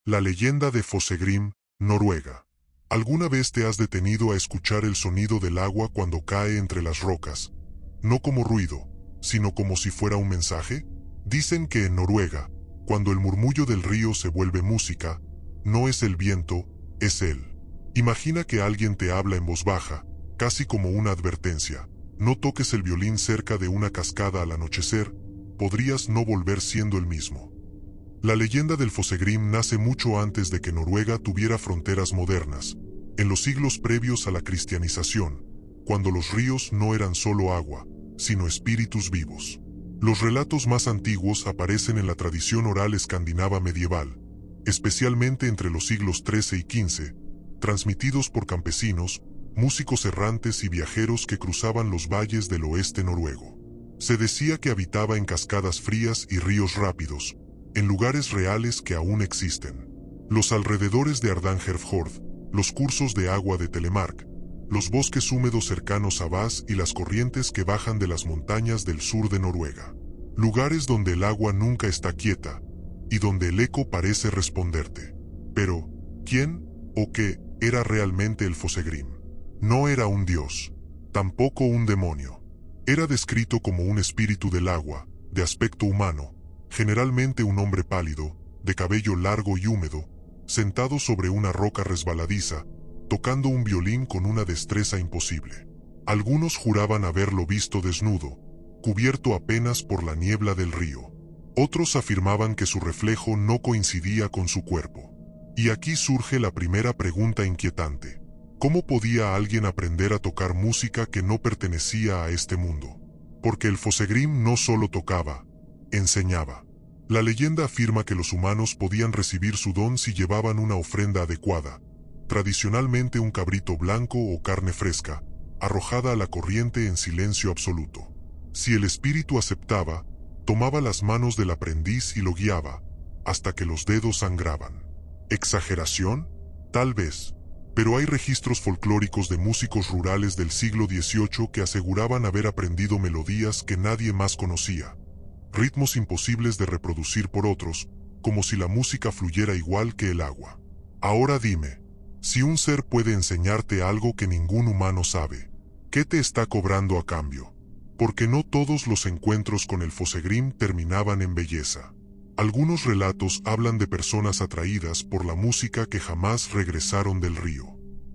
La leyenda de Fossegrim, Noruega. ¿Alguna vez te has detenido a escuchar el sonido del agua cuando cae entre las rocas? No como ruido, sino como si fuera un mensaje. Dicen que en Noruega, cuando el murmullo del río se vuelve música, no es el viento, es él. Imagina que alguien te habla en voz baja, casi como una advertencia. No toques el violín cerca de una cascada al anochecer, podrías no volver siendo el mismo. La leyenda del Fossegrim nace mucho antes de que Noruega tuviera fronteras modernas, en los siglos previos a la cristianización, cuando los ríos no eran solo agua, sino espíritus vivos. Los relatos más antiguos aparecen en la tradición oral escandinava medieval, especialmente entre los siglos XIII y XV, transmitidos por campesinos, músicos errantes y viajeros que cruzaban los valles del oeste noruego. Se decía que habitaba en cascadas frías y ríos rápidos, en lugares reales que aún existen. Los alrededores de Hardangerfjord, los cursos de agua de Telemark, los bosques húmedos cercanos a Vass y las corrientes que bajan de las montañas del sur de Noruega. Lugares donde el agua nunca está quieta, y donde el eco parece responderte. Pero, ¿quién o qué era realmente el Fossegrim? No era un dios, tampoco un demonio. Era descrito como un espíritu del agua, de aspecto humano, generalmente un hombre pálido, de cabello largo y húmedo, sentado sobre una roca resbaladiza, tocando un violín con una destreza imposible. Algunos juraban haberlo visto desnudo, cubierto apenas por la niebla del río. Otros afirmaban que su reflejo no coincidía con su cuerpo. Y aquí surge la primera pregunta inquietante. ¿Cómo podía alguien aprender a tocar música que no pertenecía a este mundo? Porque el Fossegrim no solo tocaba, enseñaba. La leyenda afirma que los humanos podían recibir su don si llevaban una ofrenda adecuada, tradicionalmente un cabrito blanco o carne fresca, arrojada a la corriente en silencio absoluto. Si el espíritu aceptaba, tomaba las manos del aprendiz y lo guiaba, hasta que los dedos sangraban. ¿Exageración? Tal vez. Pero hay registros folclóricos de músicos rurales del siglo XVIII que aseguraban haber aprendido melodías que nadie más conocía, ritmos imposibles de reproducir por otros, como si la música fluyera igual que el agua. Ahora dime, si un ser puede enseñarte algo que ningún humano sabe, ¿qué te está cobrando a cambio? Porque no todos los encuentros con el Fossegrim terminaban en belleza. Algunos relatos hablan de personas atraídas por la música que jamás regresaron del río.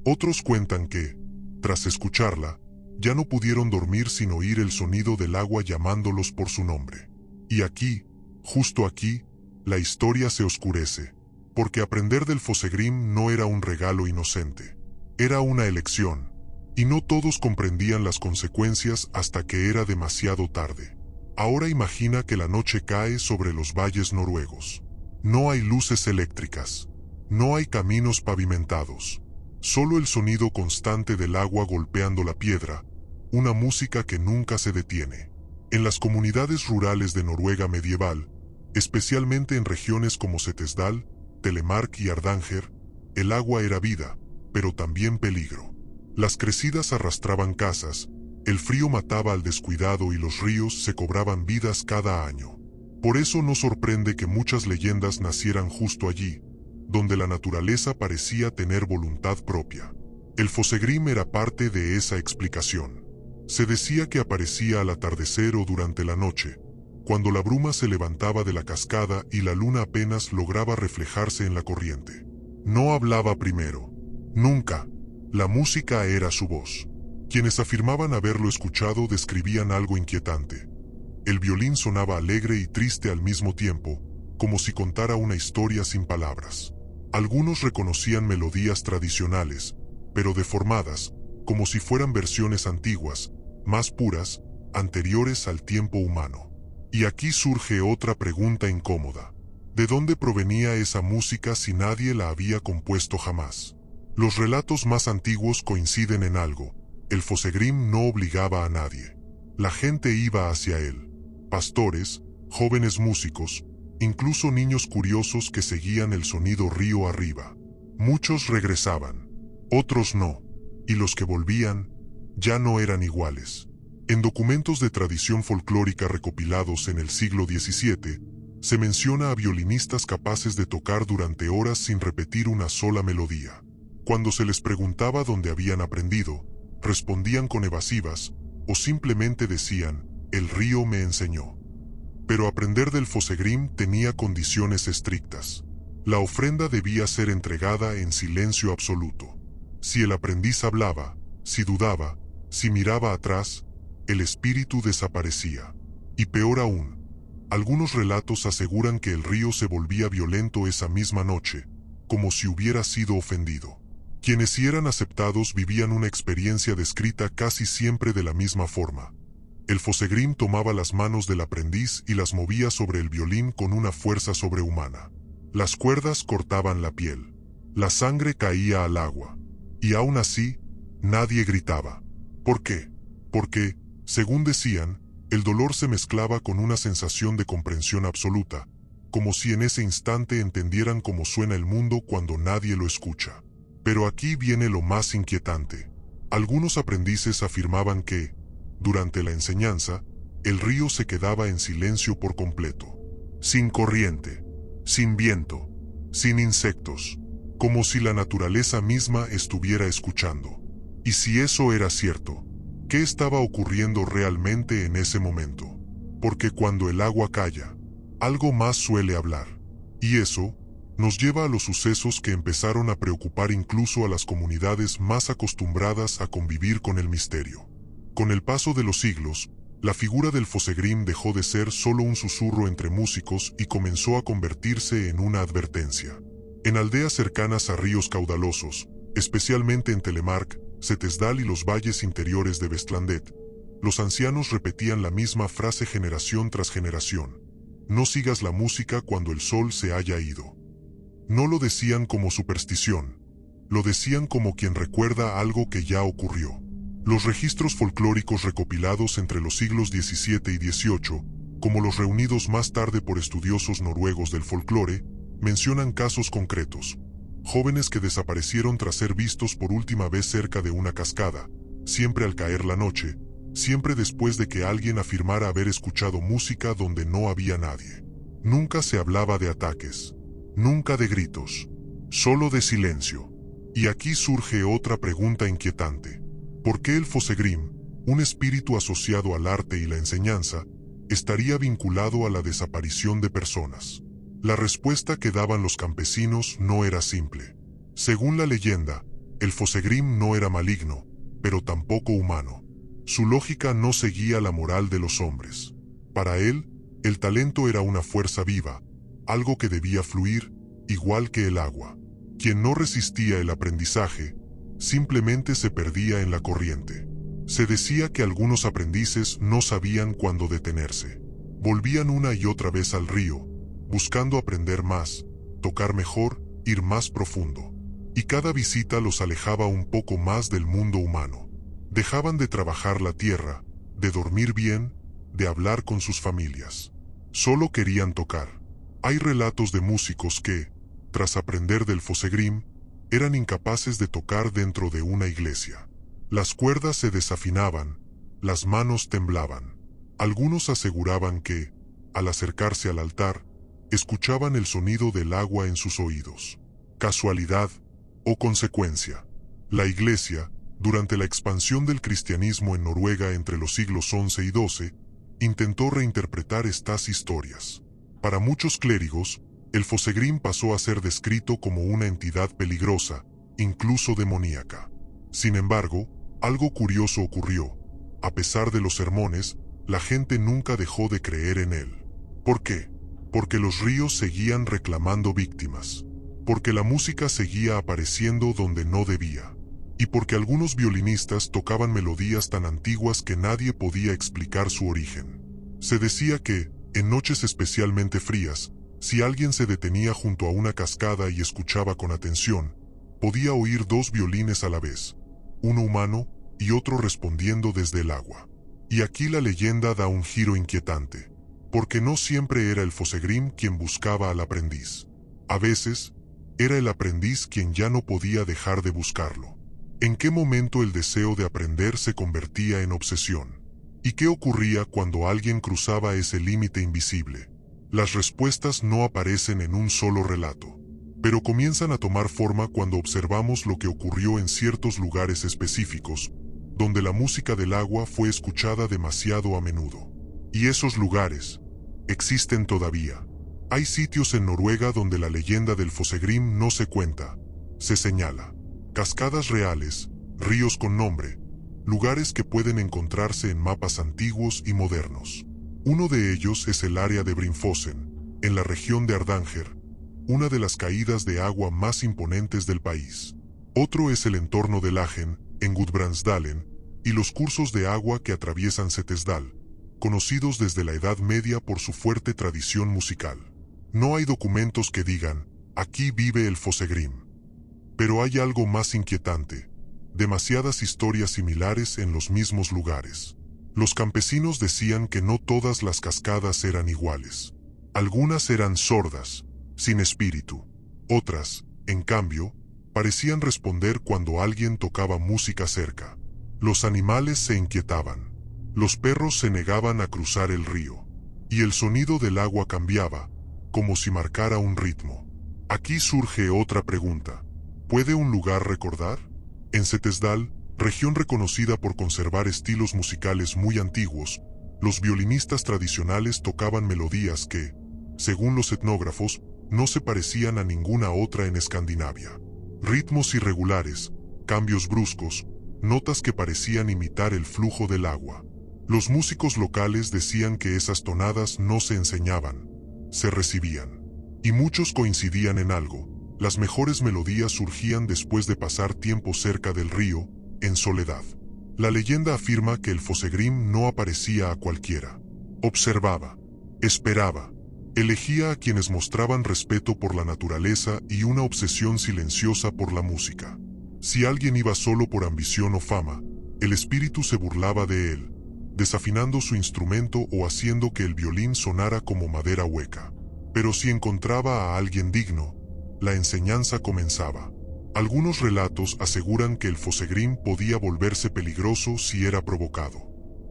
Otros cuentan que, tras escucharla, ya no pudieron dormir sin oír el sonido del agua llamándolos por su nombre. Y aquí, justo aquí, la historia se oscurece, porque aprender del Fossegrim no era un regalo inocente. Era una elección, y no todos comprendían las consecuencias hasta que era demasiado tarde. Ahora imagina que la noche cae sobre los valles noruegos. No hay luces eléctricas. No hay caminos pavimentados. Solo el sonido constante del agua golpeando la piedra, una música que nunca se detiene. En las comunidades rurales de Noruega medieval, especialmente en regiones como Setesdal, Telemark y Hardanger, el agua era vida, pero también peligro. Las crecidas arrastraban casas, el frío mataba al descuidado y los ríos se cobraban vidas cada año. Por eso no sorprende que muchas leyendas nacieran justo allí, donde la naturaleza parecía tener voluntad propia. El Fossegrim era parte de esa explicación. Se decía que aparecía al atardecer o durante la noche, cuando la bruma se levantaba de la cascada y la luna apenas lograba reflejarse en la corriente. No hablaba primero. Nunca. La música era su voz. Quienes afirmaban haberlo escuchado describían algo inquietante. El violín sonaba alegre y triste al mismo tiempo, como si contara una historia sin palabras. Algunos reconocían melodías tradicionales, pero deformadas, como si fueran versiones antiguas, más puras, anteriores al tiempo humano. Y aquí surge otra pregunta incómoda. ¿De dónde provenía esa música si nadie la había compuesto jamás? Los relatos más antiguos coinciden en algo. El Fossegrim no obligaba a nadie. La gente iba hacia él. Pastores, jóvenes músicos, incluso niños curiosos que seguían el sonido río arriba. Muchos regresaban, otros no, y los que volvían ya no eran iguales. En documentos de tradición folclórica recopilados en el siglo XVII, Se menciona a violinistas capaces de tocar durante horas sin repetir una sola melodía. Cuando se les preguntaba dónde habían aprendido, respondían con evasivas o simplemente decían, el río me enseñó. Pero aprender del Fosegrim tenía condiciones estrictas. La ofrenda debía ser entregada en silencio absoluto. Si el aprendiz hablaba, si dudaba, si miraba atrás, el espíritu desaparecía. Y peor aún, algunos relatos aseguran que el río se volvía violento esa misma noche, como si hubiera sido ofendido. Quienes sí eran aceptados vivían una experiencia descrita casi siempre de la misma forma. El Fosegrim tomaba las manos del aprendiz y las movía sobre el violín con una fuerza sobrehumana. Las cuerdas cortaban la piel. La sangre caía al agua. Y aún así, nadie gritaba. ¿Por qué? Porque, según decían, el dolor se mezclaba con una sensación de comprensión absoluta, como si en ese instante entendieran cómo suena el mundo cuando nadie lo escucha. Pero aquí viene lo más inquietante. Algunos aprendices afirmaban que, durante la enseñanza, el río se quedaba en silencio por completo. Sin corriente, sin viento, sin insectos, como si la naturaleza misma estuviera escuchando. Y si eso era cierto, ¿qué estaba ocurriendo realmente en ese momento? Porque cuando el agua calla, algo más suele hablar. Y eso nos lleva a los sucesos que empezaron a preocupar incluso a las comunidades más acostumbradas a convivir con el misterio. Con el paso de los siglos, la figura del Fosegrim dejó de ser solo un susurro entre músicos y comenzó a convertirse en una advertencia. En aldeas cercanas a ríos caudalosos, especialmente en Telemark, Setesdal y los valles interiores de Vestlandet, los ancianos repetían la misma frase generación tras generación: no sigas la música cuando el sol se haya ido. No lo decían como superstición, lo decían como quien recuerda algo que ya ocurrió. Los registros folclóricos recopilados entre los siglos XVII y XVIII, como los reunidos más tarde por estudiosos noruegos del folclore, mencionan casos concretos. Jóvenes que desaparecieron tras ser vistos por última vez cerca de una cascada, siempre al caer la noche, siempre después de que alguien afirmara haber escuchado música donde no había nadie. Nunca se hablaba de ataques, nunca de gritos, solo de silencio. Y aquí surge otra pregunta inquietante. ¿Por qué el Fosegrim, un espíritu asociado al arte y la enseñanza, estaría vinculado a la desaparición de personas? La respuesta que daban los campesinos no era simple. Según la leyenda, el Fosegrim no era maligno, pero tampoco humano. Su lógica no seguía la moral de los hombres. Para él, el talento era una fuerza viva, algo que debía fluir, igual que el agua. Quien no resistía el aprendizaje, simplemente se perdía en la corriente. Se decía que algunos aprendices no sabían cuándo detenerse. Volvían una y otra vez al río, buscando aprender más, tocar mejor, ir más profundo. Y cada visita los alejaba un poco más del mundo humano. Dejaban de trabajar la tierra, de dormir bien, de hablar con sus familias. Solo querían tocar. Hay relatos de músicos que, tras aprender del Fosegrim, eran incapaces de tocar dentro de una iglesia. Las cuerdas se desafinaban, las manos temblaban. Algunos aseguraban que, al acercarse al altar, escuchaban el sonido del agua en sus oídos. ¿Casualidad o consecuencia? La iglesia, durante la expansión del cristianismo en Noruega entre los siglos XI y XII, intentó reinterpretar estas historias. Para muchos clérigos, el Fosegrim pasó a ser descrito como una entidad peligrosa, incluso demoníaca. Sin embargo, algo curioso ocurrió. A pesar de los sermones, la gente nunca dejó de creer en él. ¿Por qué? Porque los ríos seguían reclamando víctimas. Porque la música seguía apareciendo donde no debía. Y porque algunos violinistas tocaban melodías tan antiguas que nadie podía explicar su origen. Se decía que, en noches especialmente frías, si alguien se detenía junto a una cascada y escuchaba con atención, podía oír dos violines a la vez, uno humano y otro respondiendo desde el agua. Y aquí la leyenda da un giro inquietante, porque no siempre era el Fosegrim quien buscaba al aprendiz. A veces, era el aprendiz quien ya no podía dejar de buscarlo. ¿En qué momento el deseo de aprender se convertía en obsesión? ¿Y qué ocurría cuando alguien cruzaba ese límite invisible? Las respuestas no aparecen en un solo relato, pero comienzan a tomar forma cuando observamos lo que ocurrió en ciertos lugares específicos, donde la música del agua fue escuchada demasiado a menudo. Y esos lugares existen todavía. Hay sitios en Noruega donde la leyenda del Fossegrim no se cuenta, se señala. Cascadas reales, ríos con nombre, lugares que pueden encontrarse en mapas antiguos y modernos. Uno de ellos es el área de Brimfossen, en la región de Hardanger, una de las caídas de agua más imponentes del país. Otro es el entorno de Lagen, en Gudbrandsdalen, y los cursos de agua que atraviesan Setesdal, conocidos desde la Edad Media por su fuerte tradición musical. No hay documentos que digan, aquí vive el Fossegrim. Pero hay algo más inquietante, demasiadas historias similares en los mismos lugares. Los campesinos decían que no todas las cascadas eran iguales. Algunas eran sordas, sin espíritu. Otras, en cambio, parecían responder cuando alguien tocaba música cerca. Los animales se inquietaban. Los perros se negaban a cruzar el río. Y el sonido del agua cambiaba, como si marcara un ritmo. Aquí surge otra pregunta. ¿Puede un lugar recordar? En Setesdal, región reconocida por conservar estilos musicales muy antiguos, los violinistas tradicionales tocaban melodías que, según los etnógrafos, no se parecían a ninguna otra en Escandinavia. Ritmos irregulares, cambios bruscos, notas que parecían imitar el flujo del agua. Los músicos locales decían que esas tonadas no se enseñaban, se recibían. Y muchos coincidían en algo: las mejores melodías surgían después de pasar tiempo cerca del río, en soledad. La leyenda afirma que el Fossegrim no aparecía a cualquiera. Observaba, esperaba, elegía a quienes mostraban respeto por la naturaleza y una obsesión silenciosa por la música. Si alguien iba solo por ambición o fama, el espíritu se burlaba de él, desafinando su instrumento o haciendo que el violín sonara como madera hueca. Pero si encontraba a alguien digno, la enseñanza comenzaba. Algunos relatos aseguran que el Fossegrim podía volverse peligroso si era provocado.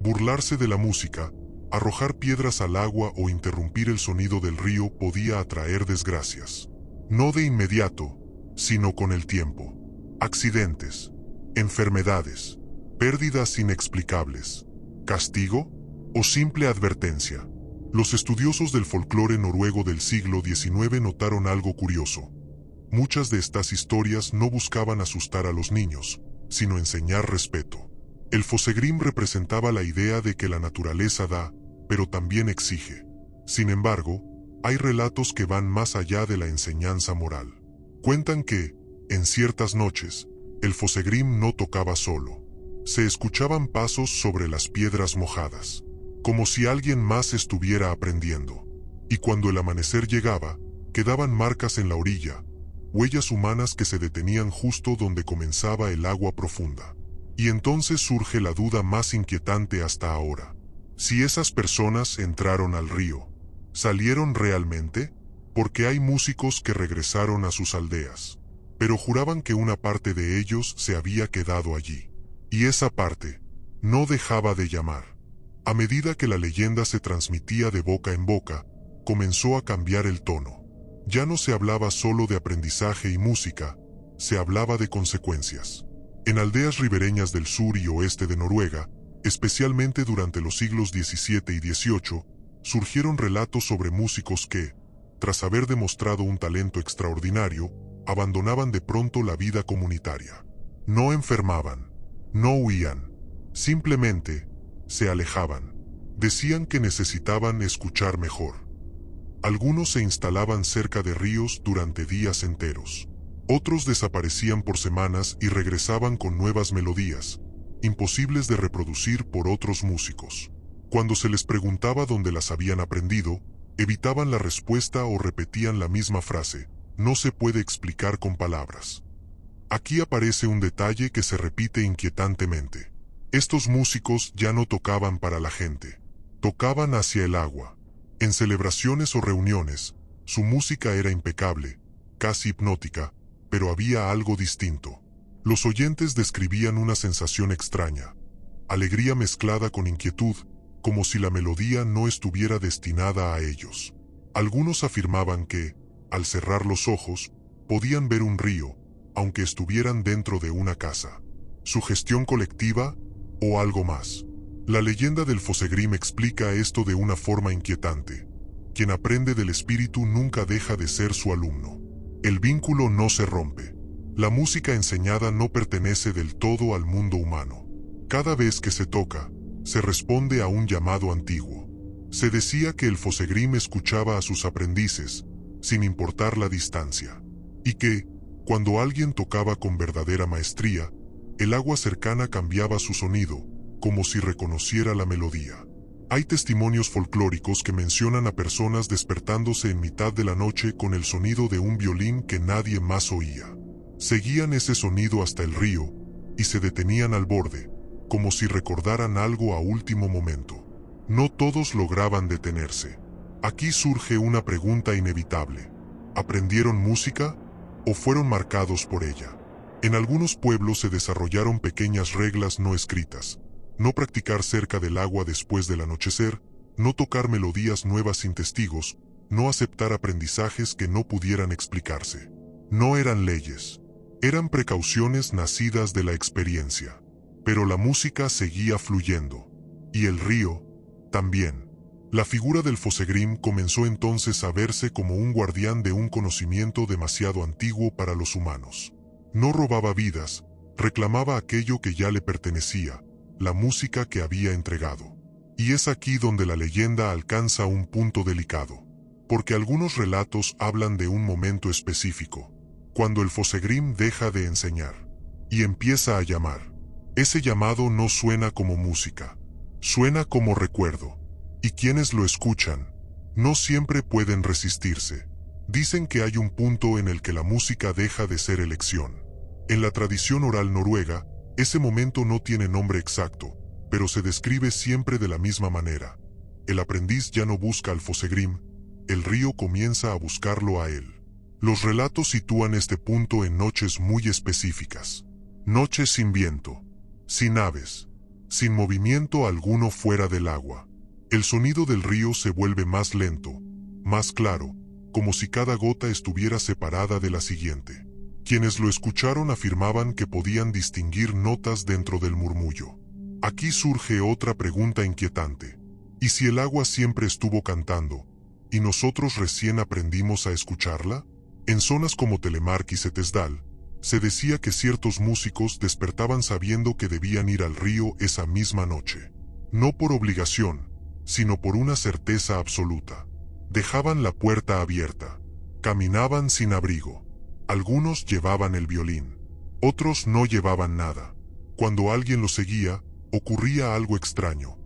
Burlarse de la música, arrojar piedras al agua o interrumpir el sonido del río podía atraer desgracias. No de inmediato, sino con el tiempo. Accidentes, enfermedades, pérdidas inexplicables, castigo o simple advertencia. Los estudiosos del folclore noruego del siglo XIX notaron algo curioso. Muchas de estas historias no buscaban asustar a los niños, sino enseñar respeto. El Fossegrim representaba la idea de que la naturaleza da, pero también exige. Sin embargo, hay relatos que van más allá de la enseñanza moral. Cuentan que, en ciertas noches, el Fossegrim no tocaba solo. Se escuchaban pasos sobre las piedras mojadas, como si alguien más estuviera aprendiendo. Y cuando el amanecer llegaba, quedaban marcas en la orilla, huellas humanas que se detenían justo donde comenzaba el agua profunda. Y entonces surge la duda más inquietante hasta ahora. Si esas personas entraron al río, ¿salieron realmente? Porque hay músicos que regresaron a sus aldeas, pero juraban que una parte de ellos se había quedado allí. Y esa parte no dejaba de llamar. A medida que la leyenda se transmitía de boca en boca, comenzó a cambiar el tono. Ya no se hablaba solo de aprendizaje y música, se hablaba de consecuencias. En aldeas ribereñas del sur y oeste de Noruega, especialmente durante los siglos XVII y XVIII, surgieron relatos sobre músicos que, tras haber demostrado un talento extraordinario, abandonaban de pronto la vida comunitaria. No enfermaban, no huían, simplemente se alejaban. Decían que necesitaban escuchar mejor. Algunos se instalaban cerca de ríos durante días enteros. Otros desaparecían por semanas y regresaban con nuevas melodías, imposibles de reproducir por otros músicos. Cuando se les preguntaba dónde las habían aprendido, evitaban la respuesta o repetían la misma frase: no se puede explicar con palabras. Aquí aparece un detalle que se repite inquietantemente. Estos músicos ya no tocaban para la gente, tocaban hacia el agua. En celebraciones o reuniones, su música era impecable, casi hipnótica, pero había algo distinto. Los oyentes describían una sensación extraña, alegría mezclada con inquietud, como si la melodía no estuviera destinada a ellos. Algunos afirmaban que, al cerrar los ojos, podían ver un río, aunque estuvieran dentro de una casa. ¿Sugestión colectiva o algo más? La leyenda del Fosegrim explica esto de una forma inquietante. Quien aprende del espíritu nunca deja de ser su alumno. El vínculo no se rompe. La música enseñada no pertenece del todo al mundo humano. Cada vez que se toca, se responde a un llamado antiguo. Se decía que el Fosegrim escuchaba a sus aprendices, sin importar la distancia, y que, cuando alguien tocaba con verdadera maestría, el agua cercana cambiaba su sonido, como si reconociera la melodía. Hay testimonios folclóricos que mencionan a personas despertándose en mitad de la noche con el sonido de un violín que nadie más oía. Seguían ese sonido hasta el río, y se detenían al borde, como si recordaran algo a último momento. No todos lograban detenerse. Aquí surge una pregunta inevitable. ¿Aprendieron música o fueron marcados por ella? En algunos pueblos se desarrollaron pequeñas reglas no escritas. No practicar cerca del agua después del anochecer, no tocar melodías nuevas sin testigos, no aceptar aprendizajes que no pudieran explicarse. No eran leyes, eran precauciones nacidas de la experiencia. Pero la música seguía fluyendo. Y el río, también. La figura del Fosegrim comenzó entonces a verse como un guardián de un conocimiento demasiado antiguo para los humanos. No robaba vidas, reclamaba aquello que ya le pertenecía, la música que había entregado. Y es aquí donde la leyenda alcanza un punto delicado, porque algunos relatos hablan de un momento específico, cuando el Fosegrim deja de enseñar y empieza a llamar. Ese llamado no suena como música, suena como recuerdo, y quienes lo escuchan no siempre pueden resistirse. Dicen que hay un punto en el que la música deja de ser elección. En la tradición oral noruega, ese momento no tiene nombre exacto, pero se describe siempre de la misma manera. El aprendiz ya no busca al Fosegrim, el río comienza a buscarlo a él. Los relatos sitúan este punto en noches muy específicas. Noches sin viento, sin aves, sin movimiento alguno fuera del agua. El sonido del río se vuelve más lento, más claro, como si cada gota estuviera separada de la siguiente. Quienes lo escucharon afirmaban que podían distinguir notas dentro del murmullo. Aquí surge otra pregunta inquietante. ¿Y si el agua siempre estuvo cantando, y nosotros recién aprendimos a escucharla? En zonas como Telemark y Setesdal, se decía que ciertos músicos despertaban sabiendo que debían ir al río esa misma noche. No por obligación, sino por una certeza absoluta. Dejaban la puerta abierta. Caminaban sin abrigo. Algunos llevaban el violín. Otros no llevaban nada. Cuando alguien los seguía, ocurría algo extraño.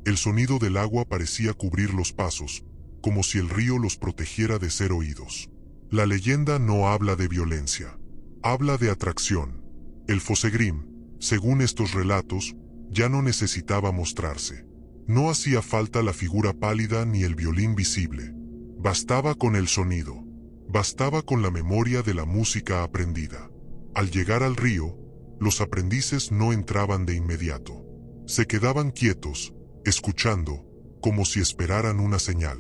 El sonido del agua parecía cubrir los pasos, como si el río los protegiera de ser oídos. La leyenda no habla de violencia. Habla de atracción. El Fosegrim, según estos relatos, ya no necesitaba mostrarse. No hacía falta la figura pálida ni el violín visible. Bastaba con el sonido. Bastaba con la memoria de la música aprendida. Al llegar al río, los aprendices no entraban de inmediato. Se quedaban quietos, escuchando, como si esperaran una señal.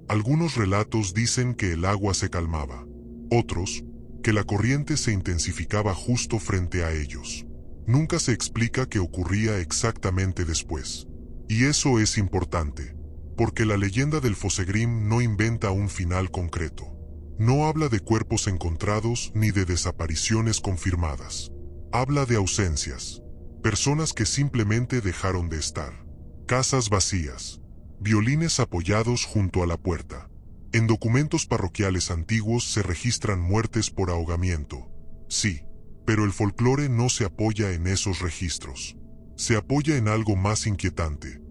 Algunos relatos dicen que el agua se calmaba. Otros, que la corriente se intensificaba justo frente a ellos. Nunca se explica qué ocurría exactamente después. Y eso es importante, porque la leyenda del Fosegrim no inventa un final concreto. No habla de cuerpos encontrados ni de desapariciones confirmadas. Habla de ausencias, personas que simplemente dejaron de estar, casas vacías, violines apoyados junto a la puerta. En documentos parroquiales antiguos se registran muertes por ahogamiento. Sí, pero el folclore no se apoya en esos registros. Se apoya en algo más inquietante,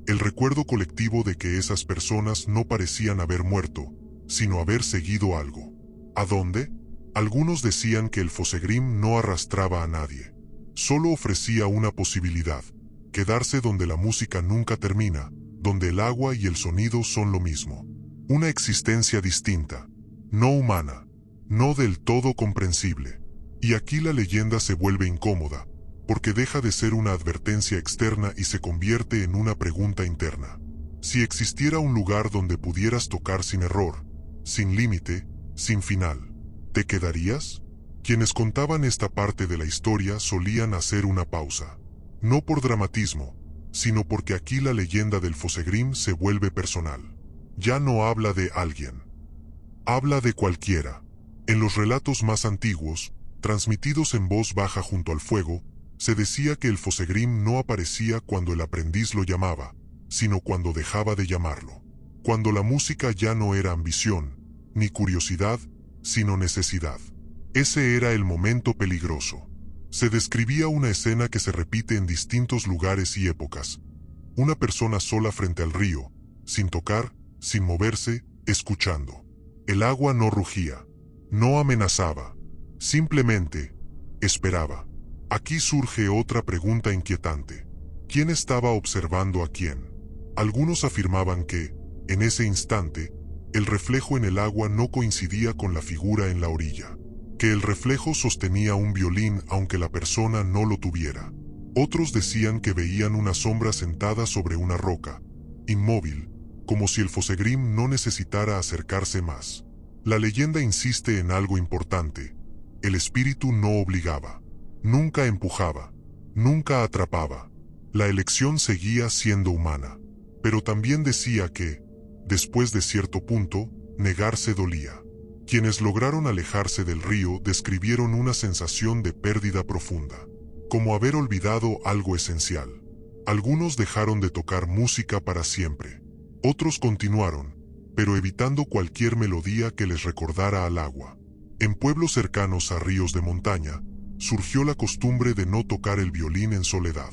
el recuerdo colectivo de que esas personas no parecían haber muerto, sino haber seguido algo. ¿A dónde? Algunos decían que el Fosegrim no arrastraba a nadie. Solo ofrecía una posibilidad, quedarse donde la música nunca termina, donde el agua y el sonido son lo mismo. Una existencia distinta, no humana, no del todo comprensible. Y aquí la leyenda se vuelve incómoda, porque deja de ser una advertencia externa y se convierte en una pregunta interna. Si existiera un lugar donde pudieras tocar sin error, sin límite, sin final. ¿Te quedarías? Quienes contaban esta parte de la historia solían hacer una pausa. No por dramatismo, sino porque aquí la leyenda del Fosegrim se vuelve personal. Ya no habla de alguien. Habla de cualquiera. En los relatos más antiguos, transmitidos en voz baja junto al fuego, se decía que el Fosegrim no aparecía cuando el aprendiz lo llamaba, sino cuando dejaba de llamarlo. Cuando la música ya no era ambición, ni curiosidad, sino necesidad. Ese era el momento peligroso. Se describía una escena que se repite en distintos lugares y épocas. Una persona sola frente al río, sin tocar, sin moverse, escuchando. El agua no rugía, no amenazaba, simplemente esperaba. Aquí surge otra pregunta inquietante. ¿Quién estaba observando a quién? Algunos afirmaban que, en ese instante, el reflejo en el agua no coincidía con la figura en la orilla, que el reflejo sostenía un violín aunque la persona no lo tuviera. Otros decían que veían una sombra sentada sobre una roca, inmóvil, como si el Fosegrim no necesitara acercarse más. La leyenda insiste en algo importante. El espíritu no obligaba, nunca empujaba, nunca atrapaba. La elección seguía siendo humana. Pero también decía que, después de cierto punto, negarse dolía. Quienes lograron alejarse del río describieron una sensación de pérdida profunda, como haber olvidado algo esencial. Algunos dejaron de tocar música para siempre. Otros continuaron, pero evitando cualquier melodía que les recordara al agua. En pueblos cercanos a ríos de montaña, surgió la costumbre de no tocar el violín en soledad.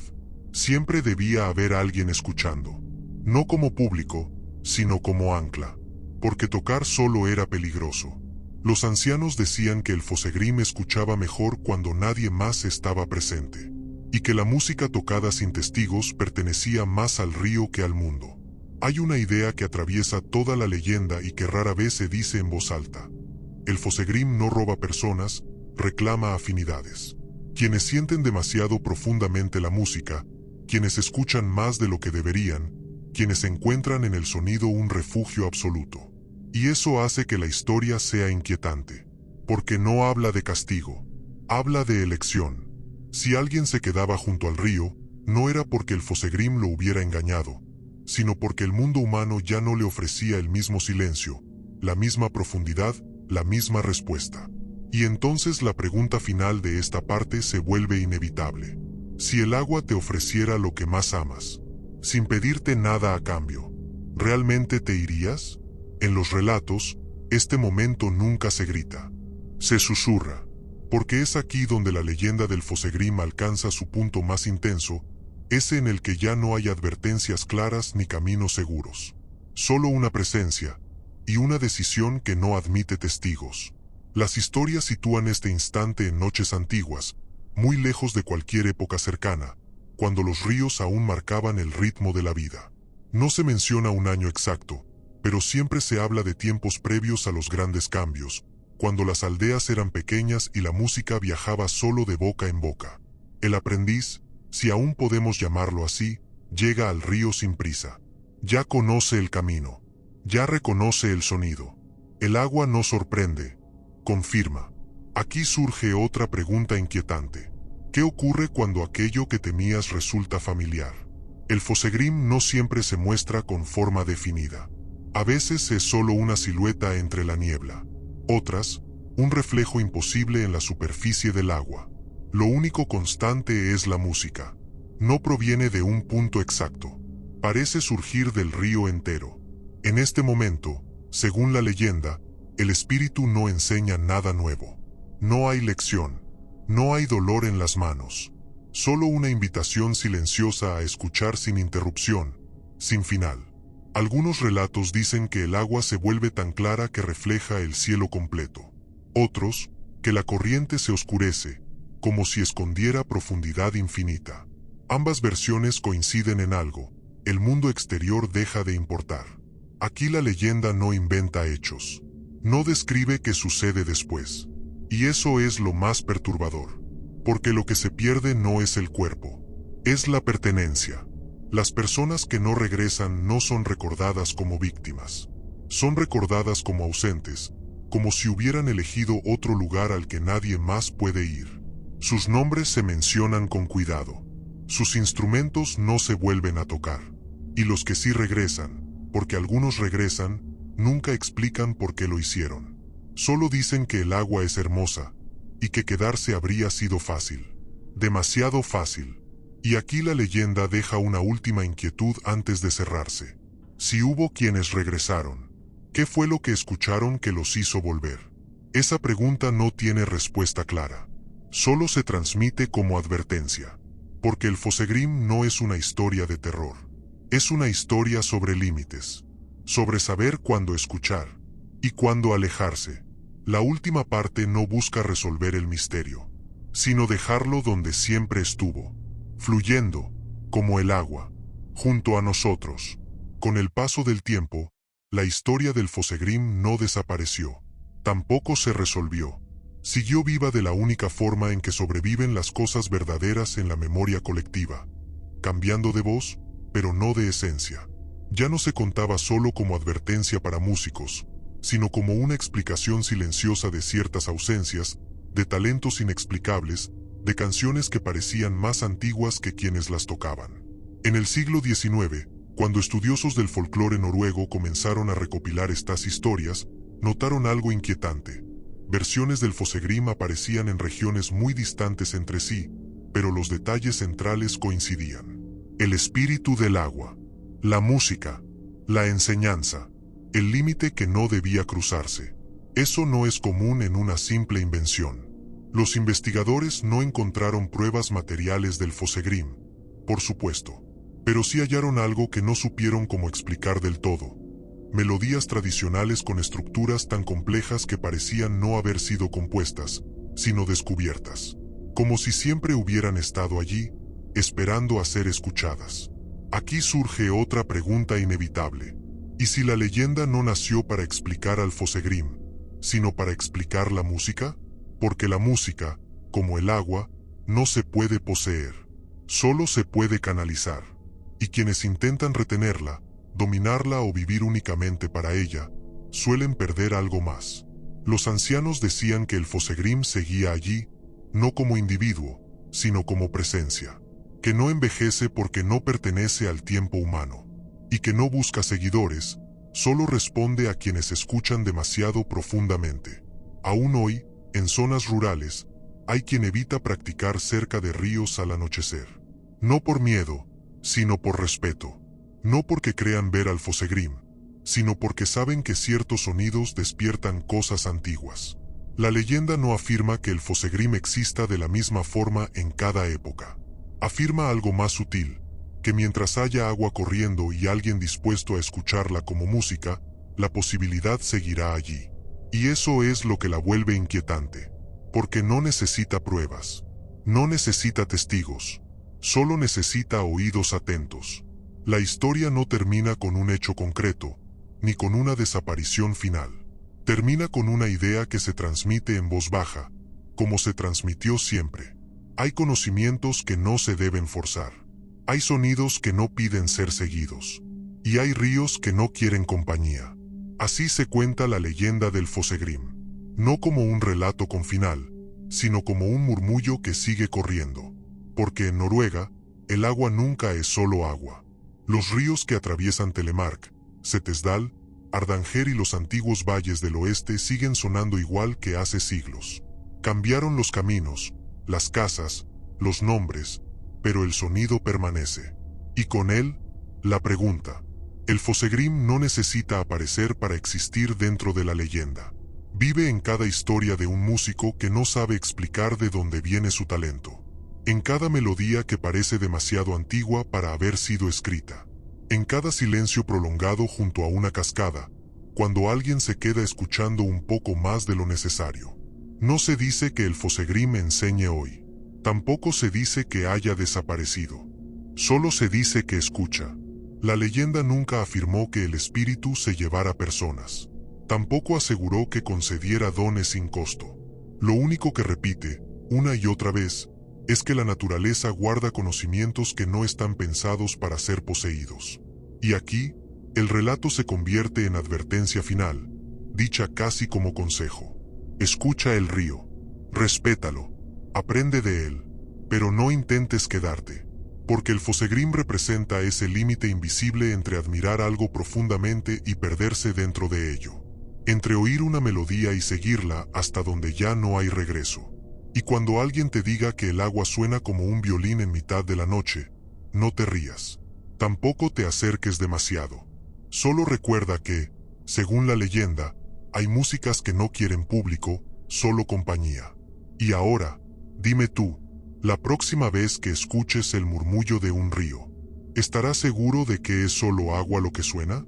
Siempre debía haber alguien escuchando. No como público, sino como ancla, porque tocar solo era peligroso. Los ancianos decían que el Fosegrim escuchaba mejor cuando nadie más estaba presente, y que la música tocada sin testigos pertenecía más al río que al mundo. Hay una idea que atraviesa toda la leyenda y que rara vez se dice en voz alta. El Fosegrim no roba personas, reclama afinidades. Quienes sienten demasiado profundamente la música, quienes escuchan más de lo que deberían, quienes encuentran en el sonido un refugio absoluto. Y eso hace que la historia sea inquietante, porque no habla de castigo, habla de elección. Si alguien se quedaba junto al río, no era porque el Fosegrim lo hubiera engañado, sino porque el mundo humano ya no le ofrecía el mismo silencio, la misma profundidad, la misma respuesta. Y entonces la pregunta final de esta parte se vuelve inevitable. Si el agua te ofreciera lo que más amas, sin pedirte nada a cambio, ¿realmente te irías? En los relatos, este momento nunca se grita. Se susurra, porque es aquí donde la leyenda del Fosegrim alcanza su punto más intenso, ese en el que ya no hay advertencias claras ni caminos seguros. Solo una presencia, y una decisión que no admite testigos. Las historias sitúan este instante en noches antiguas, muy lejos de cualquier época cercana, cuando los ríos aún marcaban el ritmo de la vida. No se menciona un año exacto, pero siempre se habla de tiempos previos a los grandes cambios, cuando las aldeas eran pequeñas y la música viajaba solo de boca en boca. El aprendiz, si aún podemos llamarlo así, llega al río sin prisa. Ya conoce el camino, ya reconoce el sonido. El agua no sorprende, confirma. Aquí surge otra pregunta inquietante. ¿Qué ocurre cuando aquello que temías resulta familiar? El Fosegrim no siempre se muestra con forma definida. A veces es solo una silueta entre la niebla. Otras, un reflejo imposible en la superficie del agua. Lo único constante es la música. No proviene de un punto exacto. Parece surgir del río entero. En este momento, según la leyenda, el espíritu no enseña nada nuevo. No hay lección. No hay dolor en las manos. Solo una invitación silenciosa a escuchar sin interrupción, sin final. Algunos relatos dicen que el agua se vuelve tan clara que refleja el cielo completo. Otros, que la corriente se oscurece, como si escondiera profundidad infinita. Ambas versiones coinciden en algo: el mundo exterior deja de importar. Aquí la leyenda no inventa hechos. No describe qué sucede después. Y eso es lo más perturbador. Porque lo que se pierde no es el cuerpo, es la pertenencia. Las personas que no regresan no son recordadas como víctimas. Son recordadas como ausentes, como si hubieran elegido otro lugar al que nadie más puede ir. Sus nombres se mencionan con cuidado. Sus instrumentos no se vuelven a tocar. Y los que sí regresan, porque algunos regresan, nunca explican por qué lo hicieron. Solo dicen que el agua es hermosa, y que quedarse habría sido fácil. Demasiado fácil. Y aquí la leyenda deja una última inquietud antes de cerrarse. Si hubo quienes regresaron, ¿qué fue lo que escucharon que los hizo volver? Esa pregunta no tiene respuesta clara. Solo se transmite como advertencia. Porque el Fosegrim no es una historia de terror. Es una historia sobre límites. Sobre saber cuándo escuchar y cuándo alejarse. La última parte no busca resolver el misterio, sino dejarlo donde siempre estuvo, fluyendo, como el agua, junto a nosotros. Con el paso del tiempo, la historia del Fosegrim no desapareció, tampoco se resolvió. Siguió viva de la única forma en que sobreviven las cosas verdaderas en la memoria colectiva, cambiando de voz, pero no de esencia. Ya no se contaba solo como advertencia para músicos, sino como una explicación silenciosa de ciertas ausencias, de talentos inexplicables, de canciones que parecían más antiguas que quienes las tocaban. En el siglo XIX, cuando estudiosos del folclore noruego comenzaron a recopilar estas historias, notaron algo inquietante. Versiones del Fosegrim aparecían en regiones muy distantes entre sí, pero los detalles centrales coincidían. El espíritu del agua, la música, la enseñanza, el límite que no debía cruzarse. Eso no es común en una simple invención. Los investigadores no encontraron pruebas materiales del Fosegrim, por supuesto, pero sí hallaron algo que no supieron cómo explicar del todo. Melodías tradicionales con estructuras tan complejas que parecían no haber sido compuestas, sino descubiertas. Como si siempre hubieran estado allí, esperando a ser escuchadas. Aquí surge otra pregunta inevitable. ¿Y si la leyenda no nació para explicar al Fosegrim, sino para explicar la música? Porque la música, como el agua, no se puede poseer, solo se puede canalizar. Y quienes intentan retenerla, dominarla o vivir únicamente para ella, suelen perder algo más. Los ancianos decían que el Fosegrim seguía allí, no como individuo, sino como presencia, que no envejece porque no pertenece al tiempo humano, y que no busca seguidores, solo responde a quienes escuchan demasiado profundamente. Aún hoy, en zonas rurales, hay quien evita practicar cerca de ríos al anochecer. No por miedo, sino por respeto. No porque crean ver al Fosegrim, sino porque saben que ciertos sonidos despiertan cosas antiguas. La leyenda no afirma que el Fosegrim exista de la misma forma en cada época. Afirma algo más sutil, que mientras haya agua corriendo y alguien dispuesto a escucharla como música, la posibilidad seguirá allí. Y eso es lo que la vuelve inquietante, porque no necesita pruebas, no necesita testigos, solo necesita oídos atentos. La historia no termina con un hecho concreto, ni con una desaparición final. Termina con una idea que se transmite en voz baja, como se transmitió siempre. Hay conocimientos que no se deben forzar. Hay sonidos que no piden ser seguidos. Y hay ríos que no quieren compañía. Así se cuenta la leyenda del Fosegrim. No como un relato con final, sino como un murmullo que sigue corriendo. Porque en Noruega, el agua nunca es solo agua. Los ríos que atraviesan Telemark, Setesdal, Ardanger y los antiguos valles del oeste siguen sonando igual que hace siglos. Cambiaron los caminos, las casas, los nombres, pero el sonido permanece. Y con él, la pregunta. El Fosegrim no necesita aparecer para existir dentro de la leyenda. Vive en cada historia de un músico que no sabe explicar de dónde viene su talento. En cada melodía que parece demasiado antigua para haber sido escrita. En cada silencio prolongado junto a una cascada, cuando alguien se queda escuchando un poco más de lo necesario. No se dice que el Fosegrim enseñe hoy. Tampoco se dice que haya desaparecido. Solo se dice que escucha. La leyenda nunca afirmó que el espíritu se llevara personas. Tampoco aseguró que concediera dones sin costo. Lo único que repite, una y otra vez, es que la naturaleza guarda conocimientos que no están pensados para ser poseídos. Y aquí, El relato se convierte en advertencia final, dicha casi como consejo. Escucha el río, respétalo, aprende de él, pero no intentes quedarte, porque el Fosegrim representa ese límite invisible entre admirar algo profundamente y perderse dentro de ello, entre oír una melodía y seguirla hasta donde ya no hay regreso. Y cuando alguien te diga que el agua suena como un violín en mitad de la noche, no te rías. Tampoco te acerques demasiado. Solo recuerda que, según la leyenda, hay músicas que no quieren público, solo compañía. Y ahora, dime tú, la próxima vez que escuches el murmullo de un río, ¿estarás seguro de que es solo agua lo que suena?